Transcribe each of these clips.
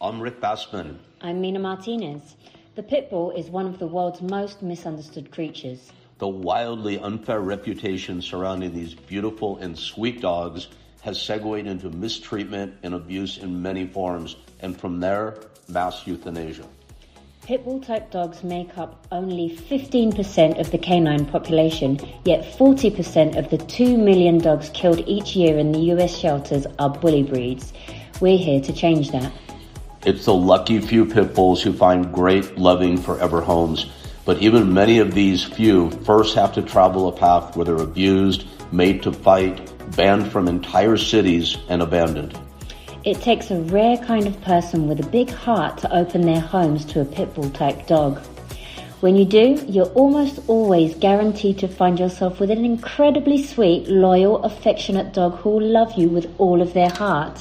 I'm Rick Bassman. I'm Mina Martinez. The Pitbull is one of the world's most misunderstood creatures. The wildly unfair reputation surrounding these beautiful and sweet dogs has segued into mistreatment and abuse in many forms, and from there, mass euthanasia. Pitbull-type dogs make up only 15% of the canine population, yet 40% of the 2 million dogs killed each year in the US shelters are bully breeds. We're here to change that. It's the lucky few pit bulls who find great, loving, forever homes. But even many of these few first have to travel a path where they're abused, made to fight, banned from entire cities, and abandoned. It takes a rare kind of person with a big heart to open their homes to a Pitbull-type dog. When you do, you're almost always guaranteed to find yourself with an incredibly sweet, loyal, affectionate dog who will love you with all of their heart.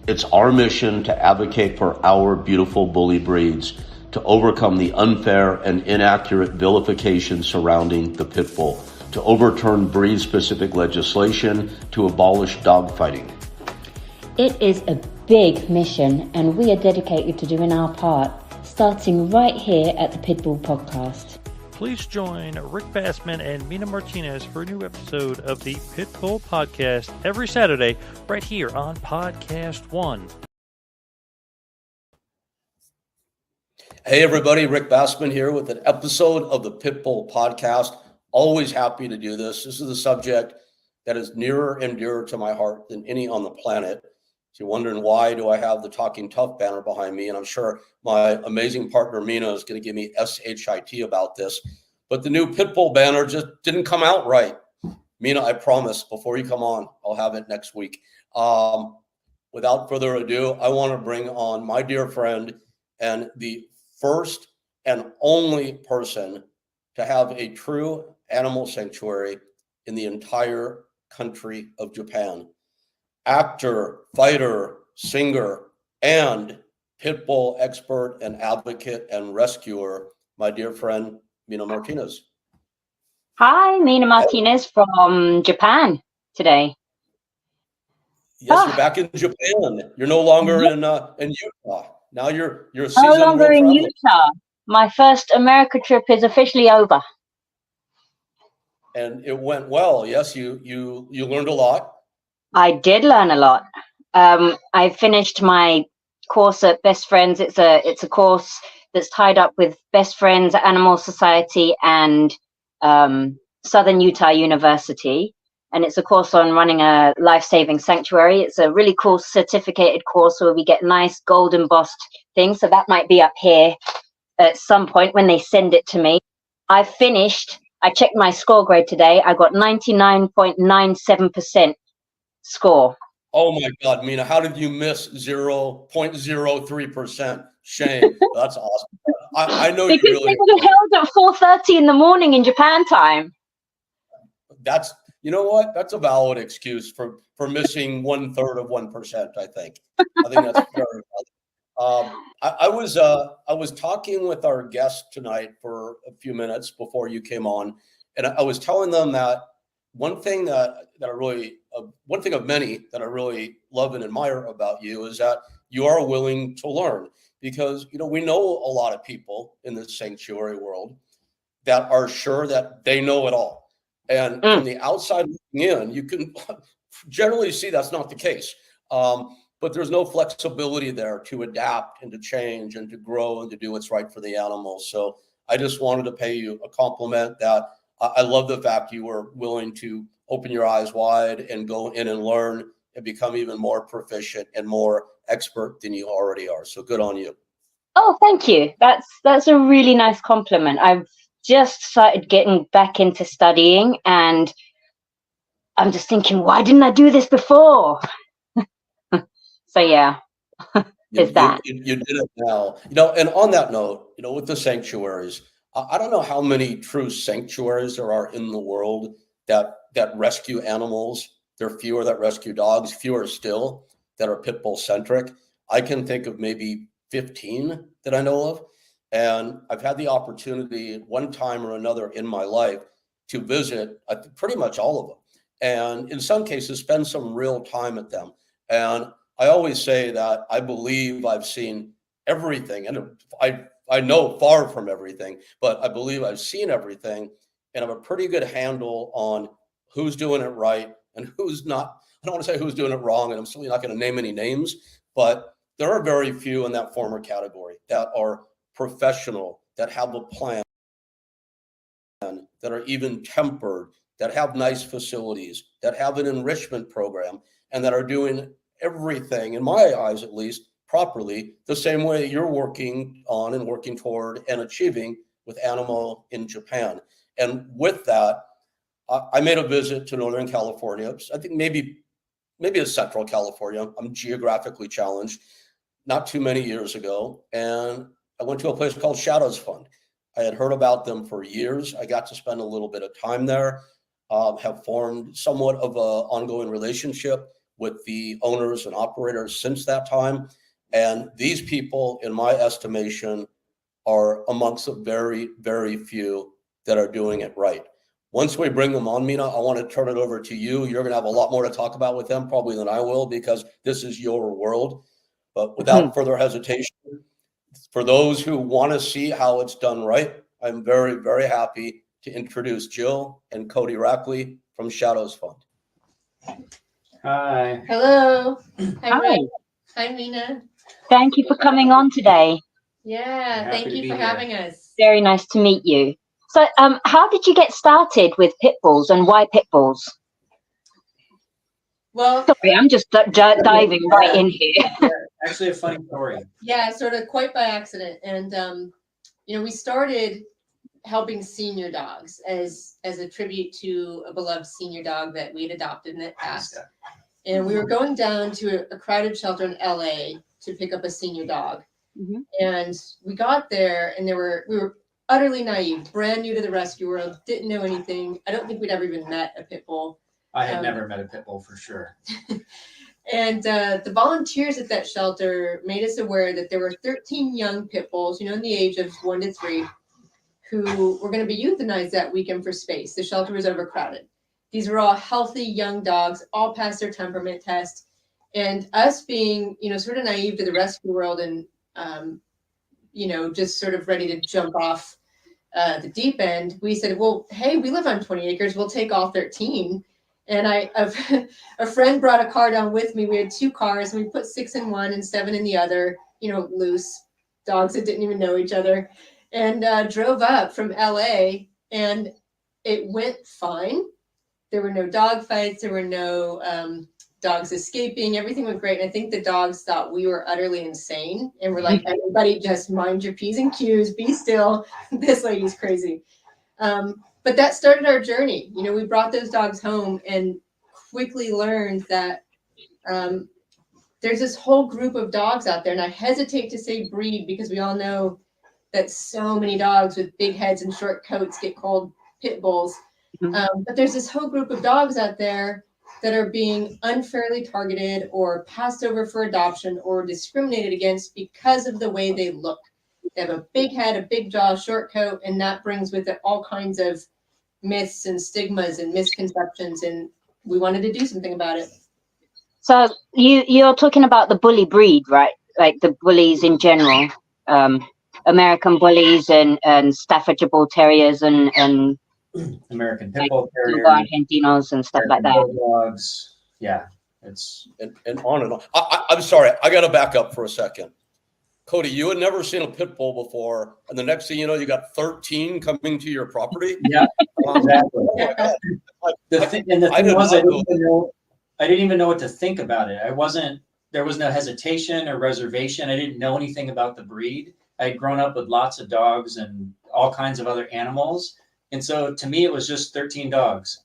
It's our mission to advocate for our beautiful bully breeds, to overcome the unfair and inaccurate vilification surrounding the pit bull, to overturn breed-specific legislation, to abolish dogfighting. It is a big mission, and we are dedicated to doing our part, starting right here at the Pitbull Podcast. Please join Rick Bassman and Mina Martinez for a new episode of the Pitbull Podcast every Saturday right here on Podcast One. Hey everybody, Rick Bassman here with an episode of the Pitbull Podcast. Always happy to do this. This is a subject that is nearer and dearer to my heart than any on the planet. If you're wondering why do I have the Talking Tough banner behind me, and I'm sure my amazing partner Mina is going to give me SHIT about this, but the new Pitbull banner just didn't come out right. Mina, I promise, before you come on, I'll have it next week. Without further ado, I want to bring on my dear friend and the first and only person to have a true animal sanctuary in the entire country of Japan. Actor, fighter, singer, and pit bull expert and advocate and rescuer, my dear friend, Mina Martinez. Hi, Mina Martinez from Japan today. Yes, you're back in Japan. You're no longer in Utah. Now you're a seasoned no longer in traveler. Utah. My first America trip is officially over. And it went well. Yes, you learned a lot. I did learn a lot. I finished my course at Best Friends. It's a course that's tied up with Best Friends, Animal Society, and Southern Utah University. And it's a course on running a life-saving sanctuary. It's a really cool certificated course where we get nice gold embossed things. So that might be up here at some point when they send it to me. I finished. I checked my score grade today. I got 99.97% score. Oh my God, Mina, how did you miss 0.03%? Shame. That's awesome. I know because you really. it was held at 4:30 in the morning in Japan time. You know what? That's a valid excuse for missing 1/3 of 1%. I think that's very valid. I was talking with our guest tonight for a few minutes before you came on, and I was telling them that one thing one thing of many that I really love and admire about you is that you are willing to learn, because we know a lot of people in the sanctuary world that are sure that they know it all, and from the outside looking in, you can generally see that's not the case. But there's no flexibility there to adapt and to change and to grow and to do what's right for the animals. So I just wanted to pay you a compliment that I love the fact you were willing to open your eyes wide and go in and learn and become even more proficient and more expert than you already are. So good on you. Oh, thank you. That's a really nice compliment. I've just started getting back into studying, and I'm just thinking, why didn't I do this before? So yeah, You did it now. And on that note, with the sanctuaries, I don't know how many true sanctuaries there are in the world that rescue animals. There are fewer that rescue dogs, fewer still that are pit bull centric. I can think of maybe 15 that I know of. And I've had the opportunity at one time or another in my life to visit pretty much all of them. And in some cases, spend some real time at them. And I always say that I believe I've seen everything, and I know far from everything, but I believe I've seen everything, and I have a pretty good handle on who's doing it right and who's not. I don't want to say who's doing it wrong, and I'm certainly not going to name any names, but there are very few in that former category that are professional, that have a plan, that are even tempered, that have nice facilities, that have an enrichment program, and that are doing everything, in my eyes at least, properly, the same way you're working on and working toward and achieving with Animal in Japan. And with that, I made a visit to Northern California. I think maybe it's Central California. I'm geographically challenged. Not too many years ago, and I went to a place called Shadows Fund. I had heard about them for years. I got to spend a little bit of time there, have formed somewhat of an ongoing relationship with the owners and operators since that time. And these people, in my estimation, are amongst the very, very few that are doing it right. Once we bring them on, Mina, I want to turn it over to you. You're going to have a lot more to talk about with them probably than I will, because this is your world. But without further hesitation, for those who want to see how it's done right, I'm very, very happy to introduce Jill and Cody Rackley from Shadows Fund. Hi. Hello. Hi. Ray. Hi, Mina. Thank you for coming on today. Yeah, thank you for having us. Very nice to meet you. So, how did you get started with pit bulls, and why pit bulls? Well, sorry, I'm just diving right in here. Yeah, actually, a funny story. Yeah, sort of quite by accident, and we started helping senior dogs as a tribute to a beloved senior dog that we had adopted in the past. And we were going down to a crowded shelter in LA to pick up a senior dog. Mm-hmm. And we got there, and we were utterly naive, brand new to the rescue world, didn't know anything. I don't think we'd ever even met a pit bull. I had never met a pit bull for sure. And the volunteers at that shelter made us aware that there were 13 young pit bulls, in the age of 1 to 3, who were going to be euthanized that weekend for space. The shelter was overcrowded. These were all healthy young dogs, all passed their temperament test. And us being, sort of naive to the rescue world and, just sort of ready to jump off the deep end, we said, well, hey, we live on 20 acres. We'll take all 13. And a friend brought a car down with me. We had 2 cars, and we put 6 in one and 7 in the other, loose dogs that didn't even know each other, and drove up from LA, and it went fine. There were no dog fights. There were no dogs escaping. Everything went great. And I think the dogs thought we were utterly insane. And we're like, everybody just mind your P's and Q's, be still. This lady's crazy. But that started our journey. We brought those dogs home and quickly learned that there's this whole group of dogs out there. And I hesitate to say breed, because we all know that so many dogs with big heads and short coats get called pit bulls. But there's this whole group of dogs out there that are being unfairly targeted or passed over for adoption or discriminated against because of the way they look. They have a big head, a big jaw, short coat, and that brings with it all kinds of myths and stigmas and misconceptions, and we wanted to do something about it. So you're talking about the bully breed, right? Like the bullies in general, American bullies and Staffordshire Bull Terriers and American Pit Bull Terrier, Argentinos and stuff like that. Dogs. Yeah, it's and on and on. I'm sorry, I got to back up for a second. Cody, you had never seen a pit bull before, and the next thing you know, you got 13 coming to your property. Yeah, exactly. The thing was, I didn't even know what to think about it. There was no hesitation or reservation. I didn't know anything about the breed. I had grown up with lots of dogs and all kinds of other animals. And so to me, it was just 13 dogs.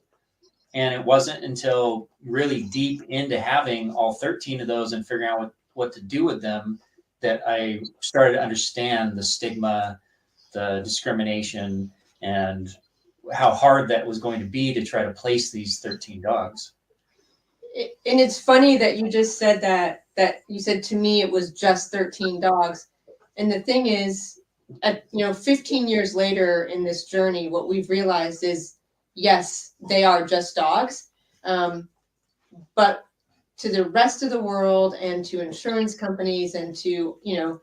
And it wasn't until really deep into having all 13 of those and figuring out what to do with them that I started to understand the stigma, the discrimination, and how hard that was going to be to try to place these 13 dogs. And it's funny that you just said that you said to me it was just 13 dogs. And the thing is, 15 years later in this journey, what we've realized is, yes, they are just dogs. But to the rest of the world and to insurance companies and to, you know,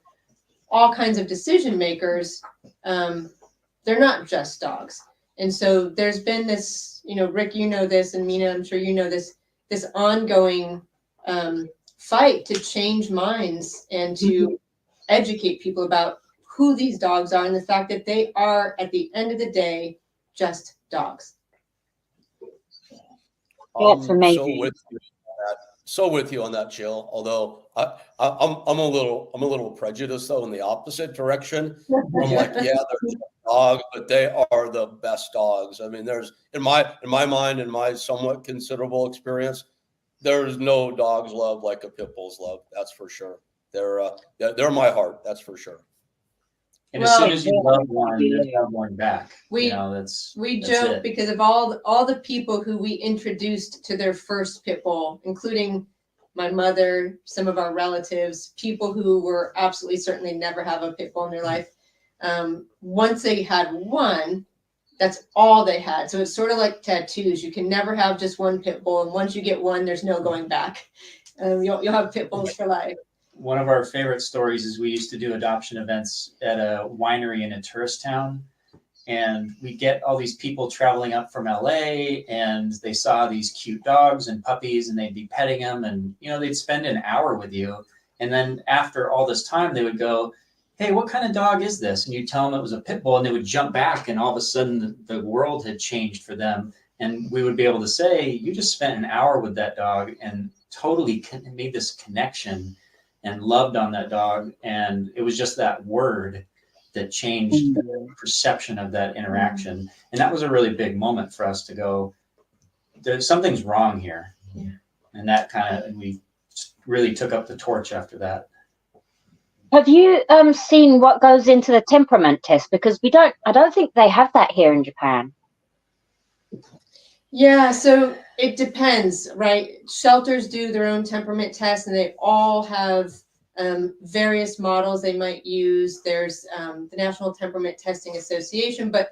all kinds of decision makers, they're not just dogs. And so there's been this, you know, Rick, you know this, and Mina, I'm sure you know this ongoing fight to change minds and to educate people about who these dogs are and the fact that they are, at the end of the day, just dogs. That's amazing. So with you on that, Jill. Although I'm a little prejudiced though in the opposite direction. I'm like, yeah, they're dogs, but they are the best dogs. I mean, there's in my mind, in my somewhat considerable experience, there's no dog's love like a pit bull's love. That's for sure. They're my heart. That's for sure. And as soon as you love one, you have one back. We joke because of all the people who we introduced to their first pit bull, including my mother, some of our relatives, people who were absolutely certainly never have a pit bull in their life. Once they had one, that's all they had. So it's sort of like tattoos. You can never have just one pit bull, and once you get one, there's no going back. You'll have pit bulls for life. One of our favorite stories is we used to do adoption events at a winery in a tourist town. And we get all these people traveling up from LA, and they saw these cute dogs and puppies, and they'd be petting them, and, you know, they'd spend an hour with you. And then after all this time, they would go, hey, what kind of dog is this? And you tell them it was a pit bull, and they would jump back, and all of a sudden the world had changed for them. And we would be able to say, you just spent an hour with that dog and totally made this connection and loved on that dog. And it was just that word that changed the perception of that interaction. And that was a really big moment for us to go, something's wrong here. Yeah. And that we really took up the torch after that. Have you seen what goes into the temperament test? Because I don't think they have that here in Japan. Yeah, so it depends, right? Shelters do their own temperament tests, and they all have various models they might use. There's the National Temperament Testing Association, but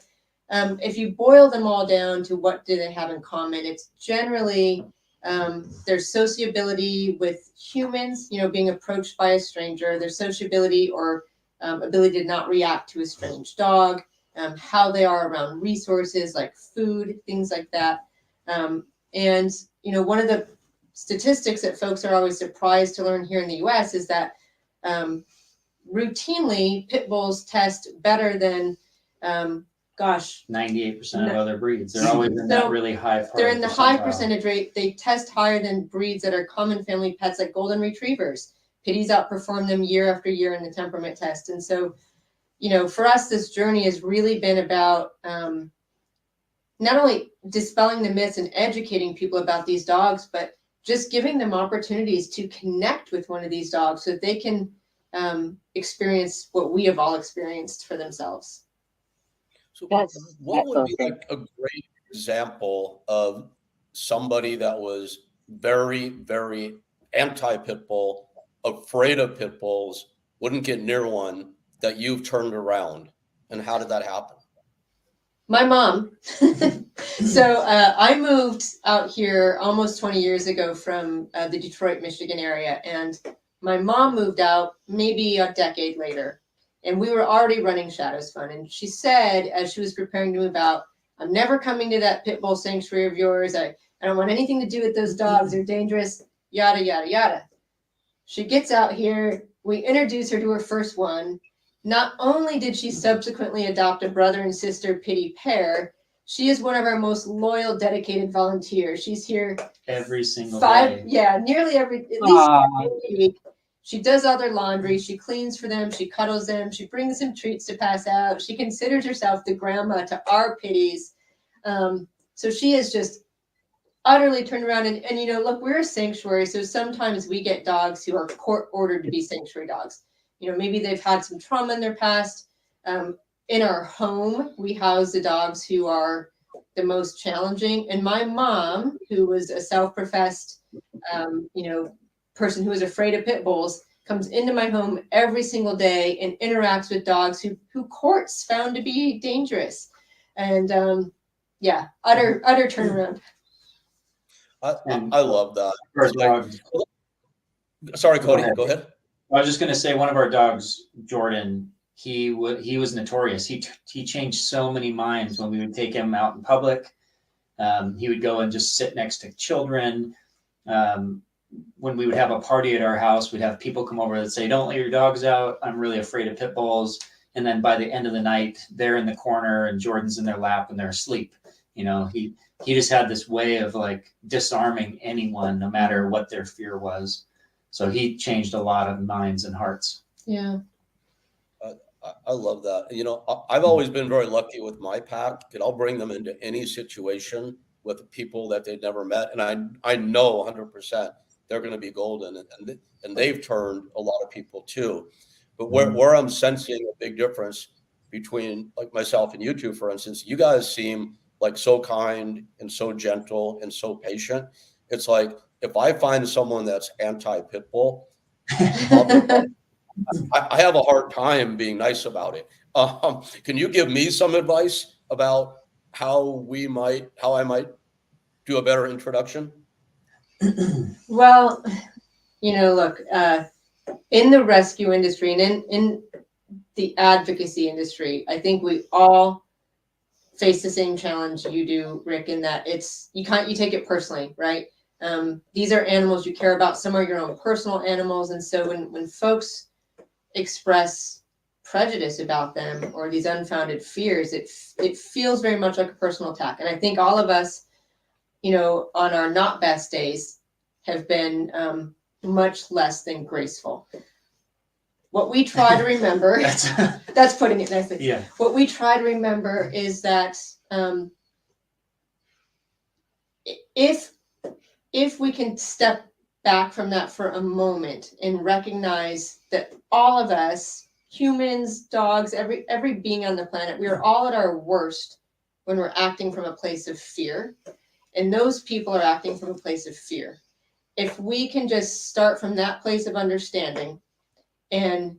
if you boil them all down to what do they have in common, it's generally their sociability with humans, you know, being approached by a stranger, their sociability or ability to not react to a strange dog, how they are around resources like food, things like that. And, you know, one of the statistics that folks are always surprised to learn here in the US is that routinely pit bulls test better than 98% of other breeds. They're always in that really high part. They're in the high percentage rate. They test higher than breeds that are common family pets like golden retrievers. Pitties outperform them year after year in the temperament test. And so, you know, for us, this journey has really been about not only dispelling the myths and educating people about these dogs, but just giving them opportunities to connect with one of these dogs so that they can experience what we have all experienced for themselves. So what would be like a great example of somebody that was very, very anti-pit bull, afraid of pit bulls, wouldn't get near one, that you've turned around? And how did that happen? My mom. So I moved out here almost 20 years ago from the Detroit, Michigan area. And my mom moved out maybe a decade later. And we were already running Shadows Fun. And she said, as she was preparing to move out, I'm never coming to that pit bull sanctuary of yours. I don't want anything to do with those dogs. They're dangerous, yada, yada, yada. She gets out here. We introduce her to her first one. Not only did she subsequently adopt a brother and sister pitty pair, she is one of our most loyal, dedicated volunteers. She's here every single day. Yeah, nearly at least every week. She does all their laundry. She cleans for them. She cuddles them. She brings them treats to pass out. She considers herself the grandma to our pitties. So she is just utterly turned around. And, you know, look, we're a sanctuary. So sometimes we get dogs who are court ordered to be sanctuary dogs. You know, maybe they've had some trauma in their past. In our home, we house the dogs who are the most challenging. And my mom, who was a self-professed, person who was afraid of pit bulls, comes into my home every single day and interacts with dogs who courts found to be dangerous. And utter turnaround. I love that. Our dogs. Sorry, Cody, go ahead. I was just going to say, one of our dogs, Jordan, he was notorious. He changed so many minds when we would take him out in public. He would go and just sit next to children. When we would have a party at our house, we'd have people come over that say, "Don't let your dogs out. I'm really afraid of pit bulls." And then by the end of the night, they're in the corner and Jordan's in their lap and they're asleep. You know, he just had this way of like disarming anyone, no matter what their fear was. So he changed a lot of minds and hearts. Yeah. I love that. You know, I've always been very lucky with my pack, and I'll bring them into any situation with people that they've never met. And I know 100% they're going to be golden, and they've turned a lot of people too. But where I'm sensing a big difference between like myself and you two, for instance, you guys seem like so kind and so gentle and so patient. It's like, if I find someone that's anti-pit bull, I have a hard time being nice about it. Can you give me some advice about how I might do a better introduction? Well, you know, look, in the rescue industry and in the advocacy industry, I think we all face the same challenge you do, Rick, in that you take it personally, right? These are animals you care about. Some are your own personal animals. And so when folks express prejudice about them or these unfounded fears, it feels very much like a personal attack. And I think all of us, you know, on our not best days have been much less than graceful. What we try to remember, that's putting it nicely. Yeah. What we try to remember is that if we can step back from that for a moment and recognize that all of us, humans, dogs, every being on the planet, we are all at our worst when we're acting from a place of fear. And those people are acting from a place of fear. If we can just start from that place of understanding and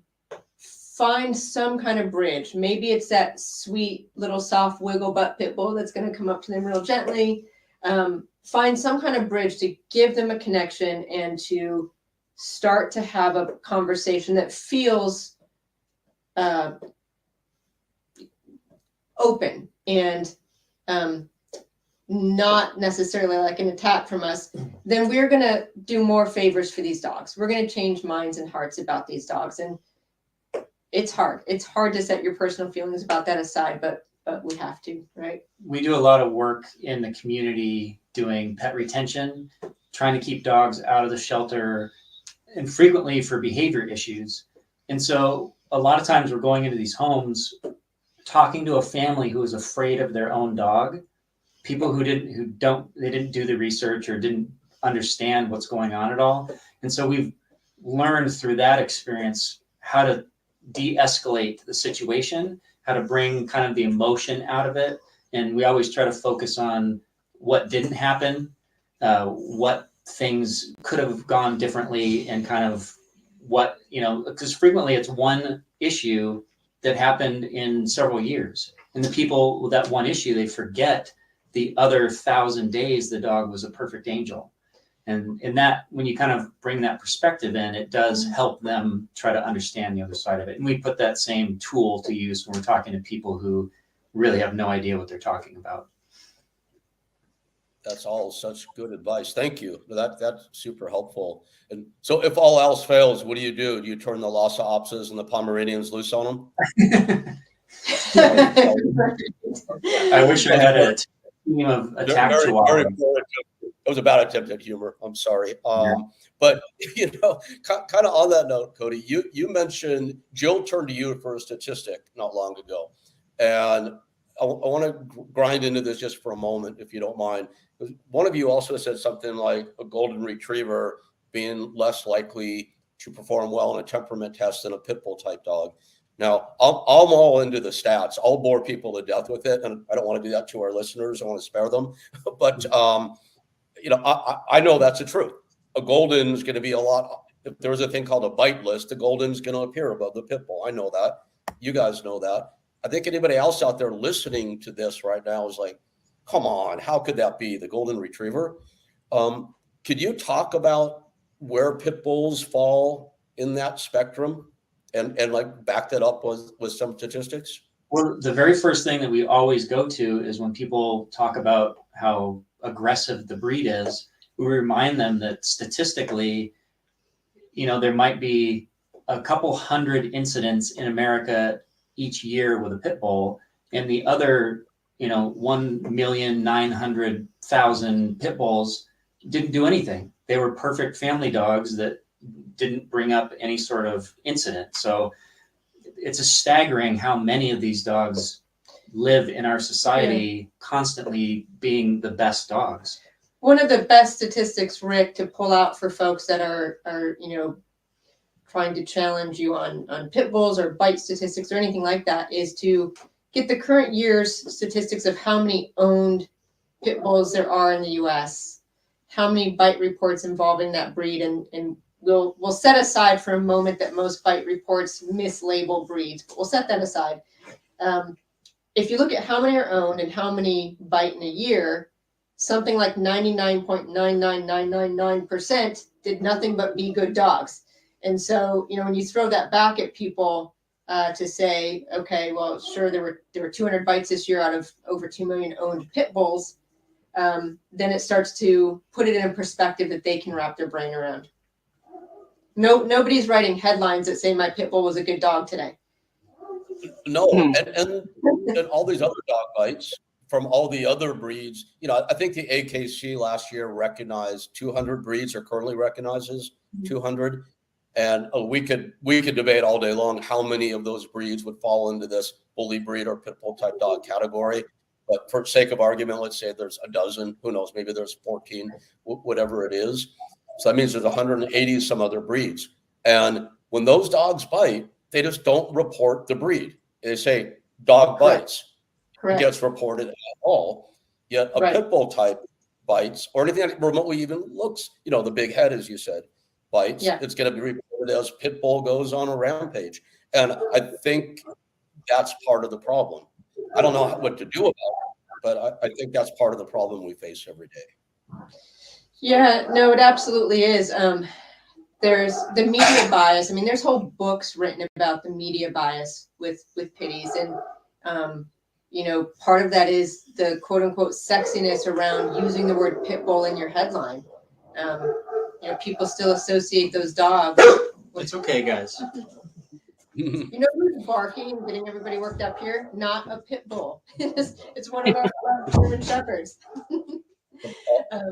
find some kind of bridge, maybe it's that sweet little soft wiggle butt pit bull that's going to come up to them real gently. Find some kind of bridge to give them a connection and to start to have a conversation that feels open and not necessarily like an attack from us, then we're going to do more favors for these dogs. We're going to change minds and hearts about these dogs. And it's hard. It's hard to set your personal feelings about that aside, but we have to, right? We do a lot of work in the community doing pet retention, trying to keep dogs out of the shelter, and frequently for behavior issues. And so a lot of times we're going into these homes, talking to a family who is afraid of their own dog, people who didn't do the research or didn't understand what's going on at all. And so we've learned through that experience how to de-escalate the situation, how to bring kind of the emotion out of it. And we always try to focus on what didn't happen, what things could have gone differently, and kind of what, you know, because frequently it's one issue that happened in several years. And the people with that one issue, they forget the other 1,000 days the dog was a perfect angel. And in that, when you kind of bring that perspective in, it does help them try to understand the other side of it. And we put that same tool to use when we're talking to people who really have no idea what they're talking about. That's all such good advice. Thank you. That's super helpful. And so if all else fails, what do? Do you turn the Lhasa Apsos and the Pomeranians loose on them? I wish I had a team of attack chihuahuas. It was a bad attempt at humor. I'm sorry. But, you know, kind of on that note, Cody, you mentioned Jill turned to you for a statistic not long ago. And I want to grind into this just for a moment, if you don't mind. One of you also said something like a golden retriever being less likely to perform well in a temperament test than a pit bull type dog. Now, I'm all into the stats. I'll bore people to death with it, and I don't want to do that to our listeners. I want to spare them. But, you know, I know that's the truth. A golden is going to be a lot. If there was a thing called a bite list, the golden's going to appear above the pit bull. I know that. You guys know that. I think anybody else out there listening to this right now is like, come on, how could that be? The golden retriever? Could you talk about where pit bulls fall in that spectrum and like back that up with some statistics? Well, the very first thing that we always go to is when people talk about how aggressive the breed is, we remind them that statistically, there might be a couple hundred incidents in America each year with a pit bull, and the other, 1,900,000 pit bulls didn't do anything. They were perfect family dogs that didn't bring up any sort of incident. So it's a staggering how many of these dogs live in our society, constantly being the best dogs. One of the best statistics, Rick, to pull out for folks that are trying to challenge you on pit bulls or bite statistics or anything like that, is to get the current year's statistics of how many owned pit bulls there are in the U.S., how many bite reports involving that breed, and we'll set aside for a moment that most bite reports mislabel breeds, but we'll set that aside. If you look at how many are owned and how many bite in a year, something like 99.99999% did nothing but be good dogs. And so, when you throw that back at people to say, okay, well, sure, there were 200 bites this year out of over 2 million owned pit bulls, then it starts to put it in a perspective that they can wrap their brain around. Nobody's writing headlines that say my pit bull was a good dog today. No, and all these other dog bites from all the other breeds. I think the AKC last year recognized 200 breeds, or currently recognizes 200. And we could debate all day long how many of those breeds would fall into this bully breed or pit bull type dog category. But for sake of argument, let's say there's a dozen. Who knows? Maybe there's 14, whatever it is. So that means there's 180 some other breeds. And when those dogs bite, they just don't report the breed. They say dog bites. Correct. It gets reported at all. Yet a pit bull type bites, or anything that remotely even looks, the big head, as you said, bites. Yeah. It's going to be reported as pit bull goes on a rampage. And I think that's part of the problem. I don't know what to do about it, but I think that's part of the problem we face every day. Yeah, no, it absolutely is. There's the media bias. I mean, there's whole books written about the media bias with pitties. And, part of that is the quote unquote sexiness around using the word pit bull in your headline. People still associate those dogs. It's okay, guys. Who's barking and getting everybody worked up here? Not a pit bull. It's one of our German shepherds.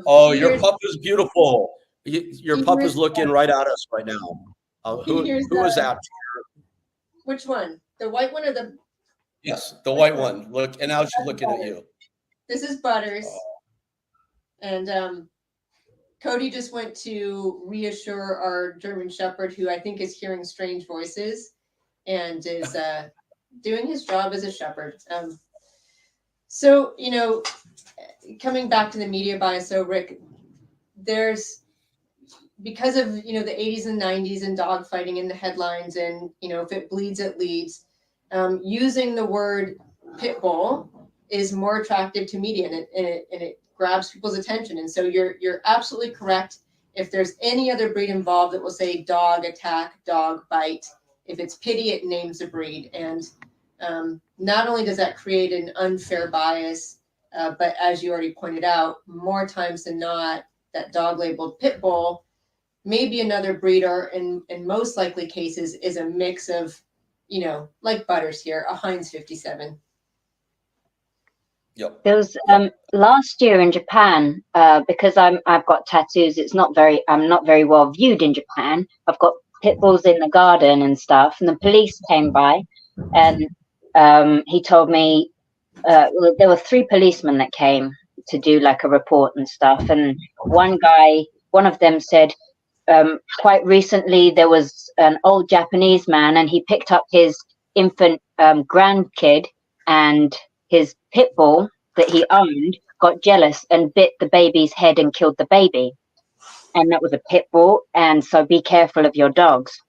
Your pup is beautiful. Your pup is looking right at us right now. Who is that? Which one? The white one or the? Yes, the white one. Look, and now she's looking at you. This is Butters. And Cody just went to reassure our German shepherd, who I think is hearing strange voices and is doing his job as a shepherd. So, coming back to the media bias, so Rick, there's, because of, the 80s and 90s and dog fighting in the headlines and, if it bleeds, it leads, using the word pit bull is more attractive to media, and it grabs people's attention. And so you're absolutely correct. If there's any other breed involved, it will say dog attack, dog bite. If it's pity, it names a breed. And not only does that create an unfair bias, but as you already pointed out, more times than not, that dog labeled pit bull, maybe another breeder, in most likely cases, is a mix of, like Butters here, a Heinz 57. Yep. There was last year in Japan, because I've got tattoos. I'm not very well viewed in Japan. I've got pit bulls in the garden and stuff, and the police came by, and he told me there were 3 policemen that came to do like a report and stuff, and one of them said, quite recently there was an old Japanese man, and he picked up his infant grandkid, and his pit bull that he owned got jealous and bit the baby's head and killed the baby. And that was a pit bull. And so be careful of your dogs.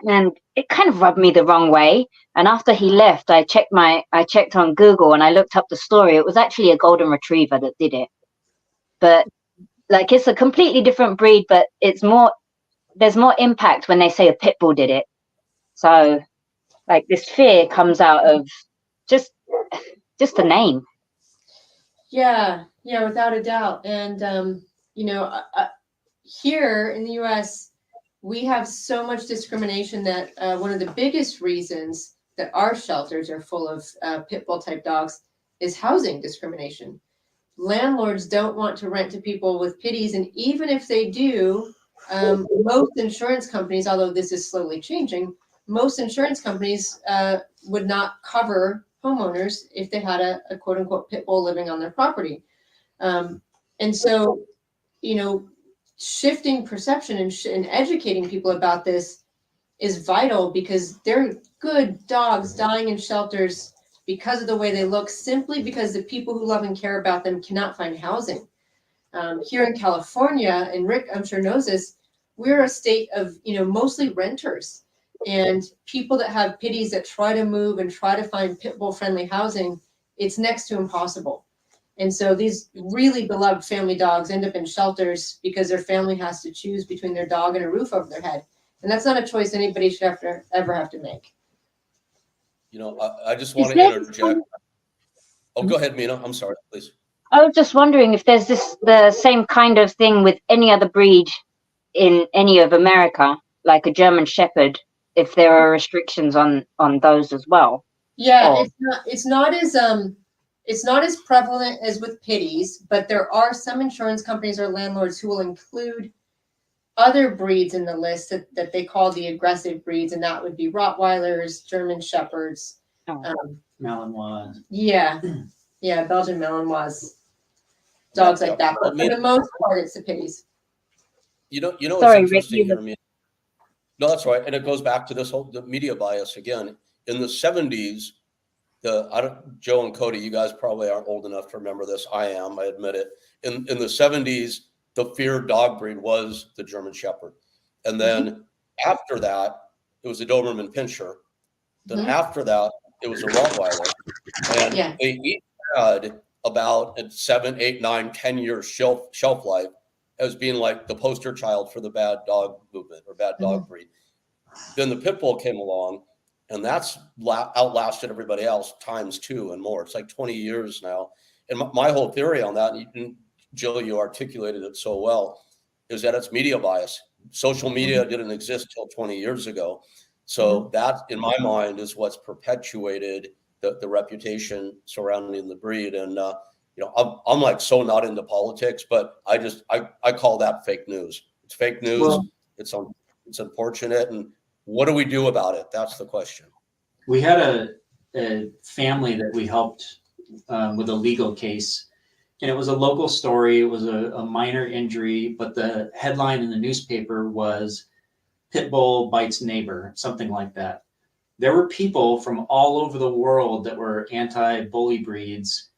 And it kind of rubbed me the wrong way. And after he left, I checked on Google and I looked up the story. It was actually a golden retriever that did it. But like it's a completely different breed, but there's more impact when they say a pit bull did it. So like this fear comes out of just the name. Yeah, without a doubt. And here in the U.S., we have so much discrimination that one of the biggest reasons that our shelters are full of pit bull type dogs is housing discrimination. Landlords don't want to rent to people with pitties, and even if they do, most insurance companies, although this is slowly changing, most insurance companies would not cover homeowners if they had a quote unquote pit bull living on their property. And so, shifting perception and educating people about this is vital, because they're good dogs dying in shelters because of the way they look, simply because the people who love and care about them cannot find housing. Here in California, and Rick, I'm sure knows this, we're a state of, mostly renters, and people that have pitties that try to move and try to find pit bull friendly housing, it's next to impossible. And so these really beloved family dogs end up in shelters because their family has to choose between their dog and a roof over their head. And that's not a choice anybody should ever have to make. I just want to interject. Oh, go ahead, Mina. I'm sorry, please. I was just wondering if there's the same kind of thing with any other breed in any of America, like a German Shepherd, if there are restrictions on those as well. Yeah, it's not as prevalent as with pitties, but there are some insurance companies or landlords who will include other breeds in the list that they call the aggressive breeds, and that would be Rottweilers, German Shepherds, Malinois. Yeah, Belgian Malinois, dogs like that. But for the most part, it's the pitties. What's interesting here, Mina? No, that's right, and it goes back to the media bias again. In the 70s, Joe and Cody, you guys probably aren't old enough to remember this. I am, I admit it. In the 70s, the feared dog breed was the German Shepherd. And then after that, it was a Doberman Pinscher. Then after that, it was a Rottweiler. And they each had about 7, 8, 9, 10 years shelf life as being like the poster child for the bad dog movement or bad dog breed. Then the Pit Bull came along, and that's outlasted everybody else times 2 and more. It's like 20 years now. And my whole theory on that, and Jill, you articulated it so well, is that it's media bias. Social media didn't exist till 20 years ago. So that, in my mind, is what's perpetuated the reputation surrounding the breed. And, I'm like so not into politics, but I call that fake news. It's fake news. Well, it's unfortunate. And what do we do about it? That's the question. We had a family that we helped with a legal case, and it was a local story. It was a minor injury, but the headline in the newspaper was "Pit Bull bites neighbor," something like that. There were people from all over the world that were anti-bully breeds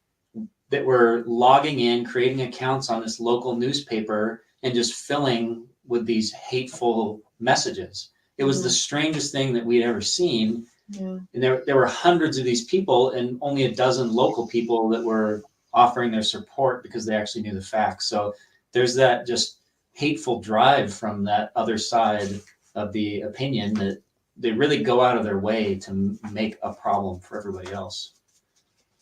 that were logging in, creating accounts on this local newspaper, and just filling with these hateful messages. It was the strangest thing that we'd ever seen. Yeah. And there were hundreds of these people, and only a dozen local people that were offering their support because they actually knew the facts. So there's that just hateful drive from that other side of the opinion that they really go out of their way to make a problem for everybody else.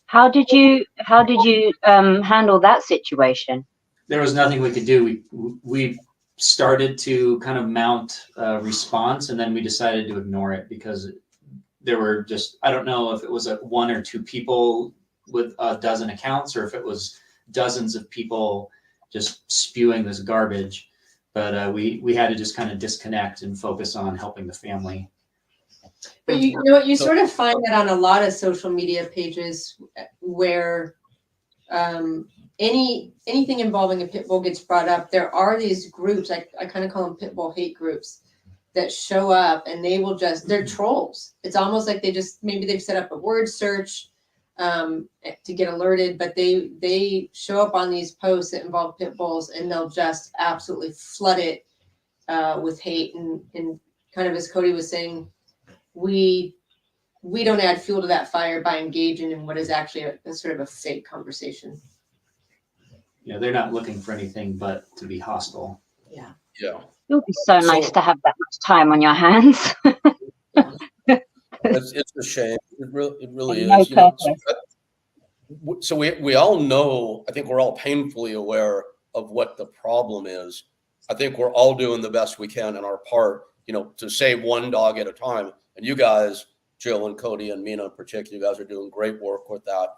How did you handle that situation? There was nothing we could do. We started to kind of mount a response, and then we decided to ignore it because there were just, I don't know if it was 1 or 2 people with a dozen accounts or if it was dozens of people just spewing this garbage. But we had to just kind of disconnect and focus on helping the family. But you sort of find that on a lot of social media pages where anything involving a pit bull gets brought up, there are these groups, I kind of call them pit bull hate groups, that show up, and they're trolls. It's almost like maybe they've set up a word search to get alerted, but they show up on these posts that involve pit bulls, and they'll just absolutely flood it with hate. And kind of as Cody was saying, we don't add fuel to that fire by engaging in what is actually a sort of a fake conversation. they're not looking for anything but to be hostile. Yeah. Yeah. It would be so nice to have that much time on your hands. It's a shame. It really No is. purpose. So we all know, I think we're all painfully aware of what the problem is. I think we're all doing the best we can in our part, to save one dog at a time. And you guys, Jill and Cody and Mina in particular, you guys are doing great work with that.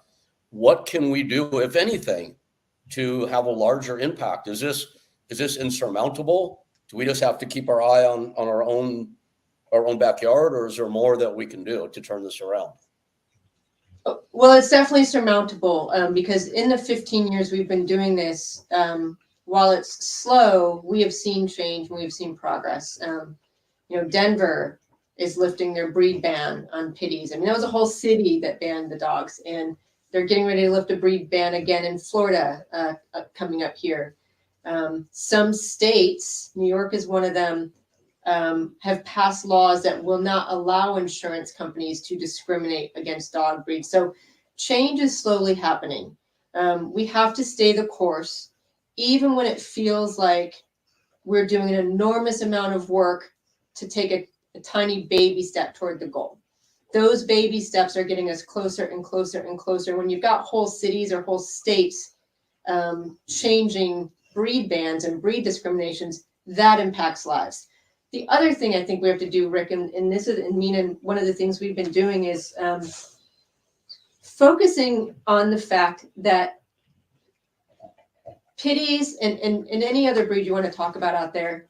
What can we do, if anything, to have a larger impact? Is this insurmountable? Do we just have to keep our eye on our own backyard, or is there more that we can do to turn this around? Well, it's definitely surmountable, because in the 15 years we've been doing this, while it's slow, we have seen change and we've seen progress. Denver is lifting their breed ban on pitties. I mean, that was a whole city that banned the dogs, and they're getting ready to lift a breed ban again in Florida coming up here. Some states, New York is one of them, have passed laws that will not allow insurance companies to discriminate against dog breeds. So change is slowly happening. We have to stay the course, even when it feels like we're doing an enormous amount of work to take a tiny baby step toward the goal. Those baby steps are getting us closer and closer and closer. When you've got whole cities or whole states changing breed bans and breed discriminations, that impacts lives. The other thing I think we have to do, Rick, and this is, and Mina, one of the things we've been doing is focusing on the fact that pitties and any other breed you want to talk about out there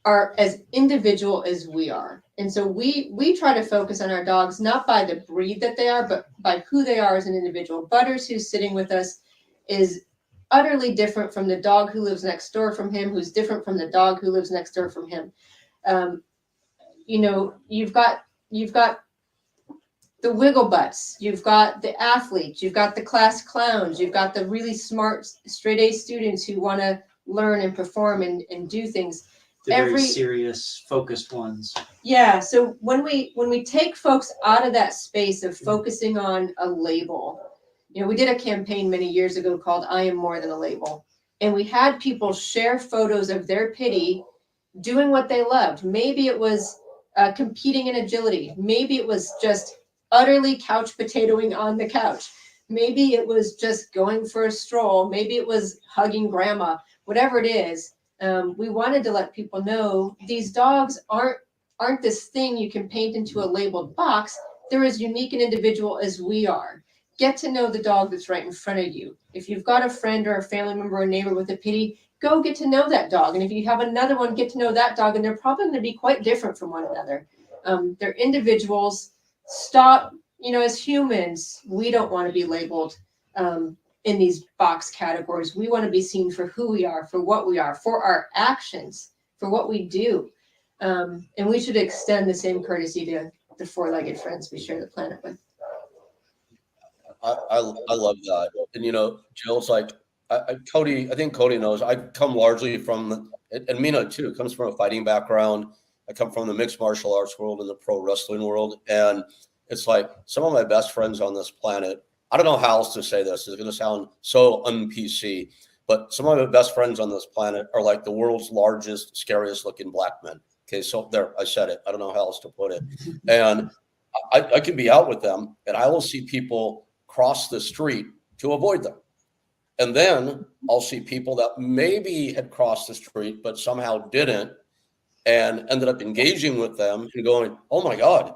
are as individual as we are. And so we try to focus on our dogs, not by the breed that they are, but by who they are as an individual. Butters, who's sitting with us, is utterly different from the dog who lives next door from him, who's different from the dog who lives next door from him. You've got the wiggle butts, you've got the athletes, you've got the class clowns, you've got the really smart straight A students who want to learn and perform and do things. The very serious, focused ones. Yeah. So when we take folks out of that space of focusing on a label, we did a campaign many years ago called I Am More Than a Label. And we had people share photos of their pitty doing what they loved. Maybe it was competing in agility. Maybe it was just utterly couch potatoing on the couch. Maybe it was just going for a stroll. Maybe it was hugging grandma. Whatever it is, we wanted to let people know these dogs aren't this thing you can paint into a labeled box. They're as unique and individual as we are. Get to know the dog that's right in front of you. If you've got a friend or a family member or a neighbor with a pitty, go get to know that dog. And if you have another one, get to know that dog. And they're probably going to be quite different from one another. They're individuals. Stop, as humans, we don't want to be labeled in these box categories. We want to be seen for who we are, for what we are, for our actions, for what we do. And we should extend the same courtesy to the four-legged friends we share the planet with. I love that. And, Jill's like, Cody, I think Cody knows, I come largely from, and Mina too, comes from a fighting background. I come from the mixed martial arts world and the pro wrestling world. And it's like some of my best friends on this planet, I don't know how else to say this. It's going to sound so un-PC, but some of my best friends on this planet are like the world's largest, scariest looking black men. Okay, so there, I said it. I don't know how else to put it. And I can be out with them and I will see people cross the street to avoid them. And then I'll see people that maybe had crossed the street, but somehow didn't, and ended up engaging with them and going, oh my God,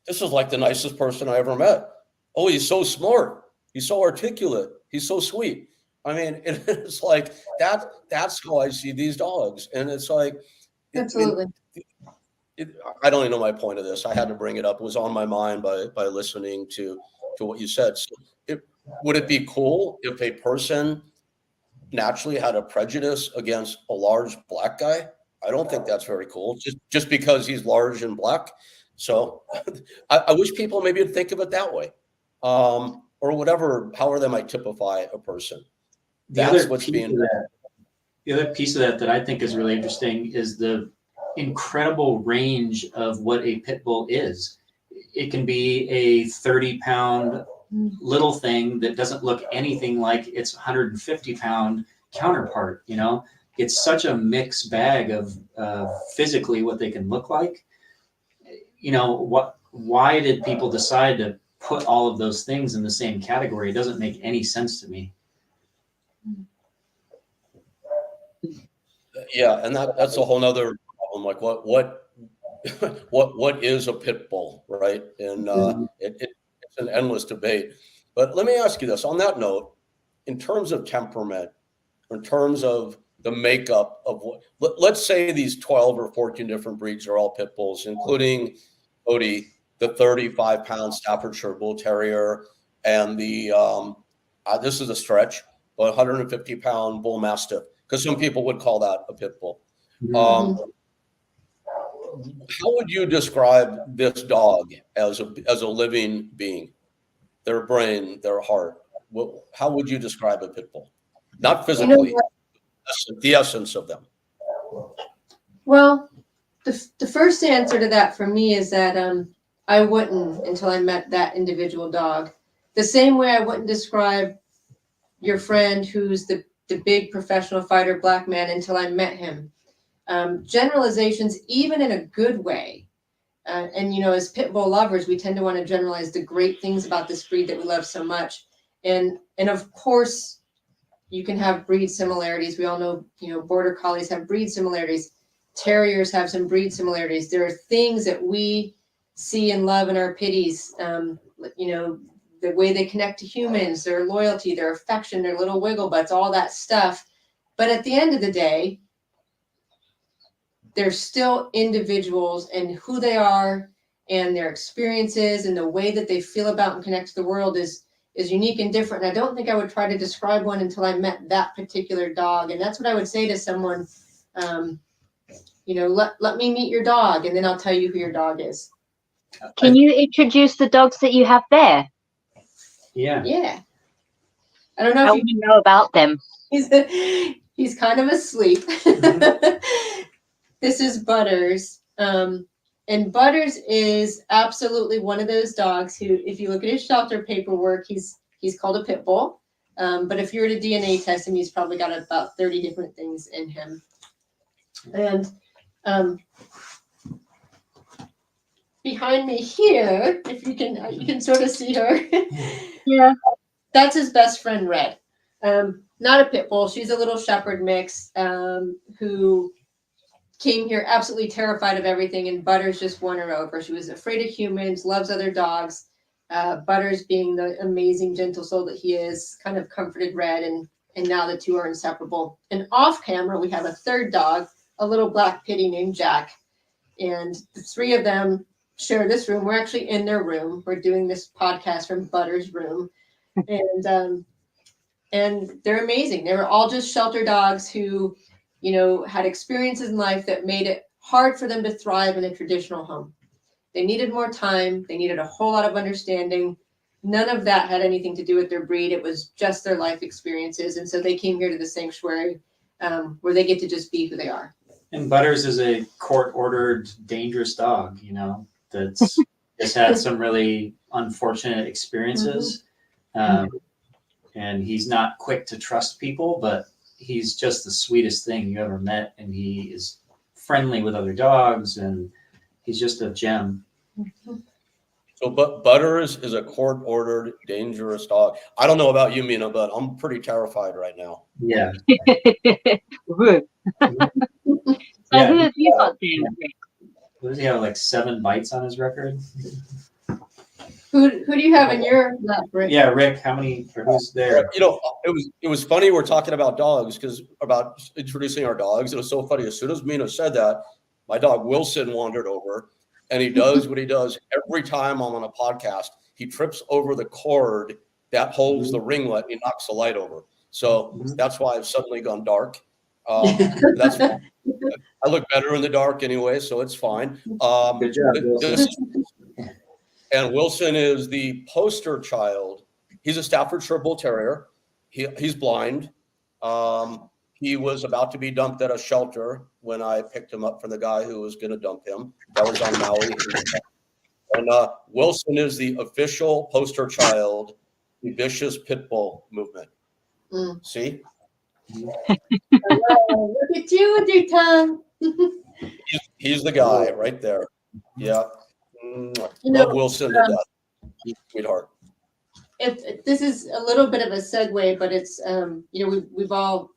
this is like the nicest person I ever met. Oh, he's so smart. He's so articulate. He's so sweet. I mean, it's like that's how I see these dogs. And it's like, absolutely. I don't even know my point of this. I had to bring it up. It was on my mind by listening to what you said. So would it be cool if a person naturally had a prejudice against a large black guy? I don't think that's very cool, just because he's large and black. So I wish people maybe would think of it that way, or whatever, however they might typify a person. That's what's being. The other piece of that I think is really interesting is the incredible range of what a pit bull is. It can be a 30-pound little thing that doesn't look anything like it's 150-pound counterpart, you know. It's such a mixed bag of physically what they can look like. You know, why did people decide to put all of those things in the same category? It doesn't make any sense to me. Yeah, and that's a whole nother problem. Like what is a pit bull, right? And it's an endless debate. But let me ask you this: on that note, in terms of temperament, in terms of the makeup of let's say these 12 or 14 different breeds are all pit bulls, including Cody, the 35-pound Staffordshire Bull Terrier, and the this is a stretch, but 150-pound Bull Mastiff, because some people would call that a pit bull. How would you describe this dog as a living being? Their brain, their heart. How would you describe a pit bull? Not physically, the essence of them. Well, the first answer to that for me is that I wouldn't until I met that individual dog. The same way I wouldn't describe your friend who's the big professional fighter black man until I met him. Generalizations, even in a good way. And, you know, as pit bull lovers, we tend to want to generalize the great things about this breed that we love so much. And of course, you can have breed similarities. We all know, you know, border collies have breed similarities. Terriers have some breed similarities. There are things that we see and love in our pitties. You know, the way they connect to humans, their loyalty, their affection, their little wiggle butts, all that stuff. But at the end of the day, they're still individuals, and who they are and their experiences and the way that they feel about and connect to the world is unique and different. And I don't think I would try to describe one until I met that particular dog. And that's what I would say to someone, you know, let me meet your dog, and then I'll tell you who your dog is. Can you introduce the dogs that you have there? Yeah. Yeah. I don't know How if do you know about them? he's kind of asleep. This is Butters. And Butters is absolutely one of those dogs who, if you look at his shelter paperwork, he's called a pit bull. But if you were to DNA test him, he's probably got about 30 different things in him. And behind me here, if you can sort of see her. Yeah. That's his best friend, Red. Not a pit bull. She's a little shepherd mix who came here absolutely terrified of everything, and Butters just won her over. She was afraid of humans, loves other dogs. Butters, being the amazing, gentle soul that he is, kind of comforted Red, and now the two are inseparable. And off camera, we have a third dog, a little black pitty named Jack. And the three of them share this room. We're actually in their room. We're doing this podcast from Butters' room. And they're amazing. They were all just shelter dogs who, you know, had experiences in life that made it hard for them to thrive in a traditional home. They needed more time. They needed a whole lot of understanding. None of that had anything to do with their breed. It was just their life experiences. And so they came here to the sanctuary where they get to just be who they are. And Butters is a court-ordered, dangerous dog, you know, that's just had some really unfortunate experiences. And he's not quick to trust people, but he's just the sweetest thing you ever met. And he is friendly with other dogs, and he's just a gem. So, but Butters is a court-ordered, dangerous dog. I don't know about you, Mina, but I'm pretty terrified right now. Yeah. Good. So who have you got there? What does he have, like 7 bites on his record? Who do you have in your lap, Rick? Yeah, Rick, how many, or who's there? You know, it was funny we're talking about dogs, because about introducing our dogs. It was so funny. As soon as Mina said that, my dog Wilson wandered over, and he does what he does every time I'm on a podcast. He trips over the cord that holds the ringlet. He knocks the light over. So that's why I've suddenly gone dark. That's fine. I look better in the dark anyway, so it's fine. Good job, Wilson. And Wilson is the poster child. He's a Staffordshire Bull Terrier. He's blind. He was about to be dumped at a shelter when I picked him up from the guy who was going to dump him. That was on Maui. And Wilson is the official poster child, the vicious pit bull movement. See? Hello, look at you with your tongue. He's the guy right there. Yeah. Love Wilson to death. Sweetheart. If this is a little bit of a segue, but it's we've all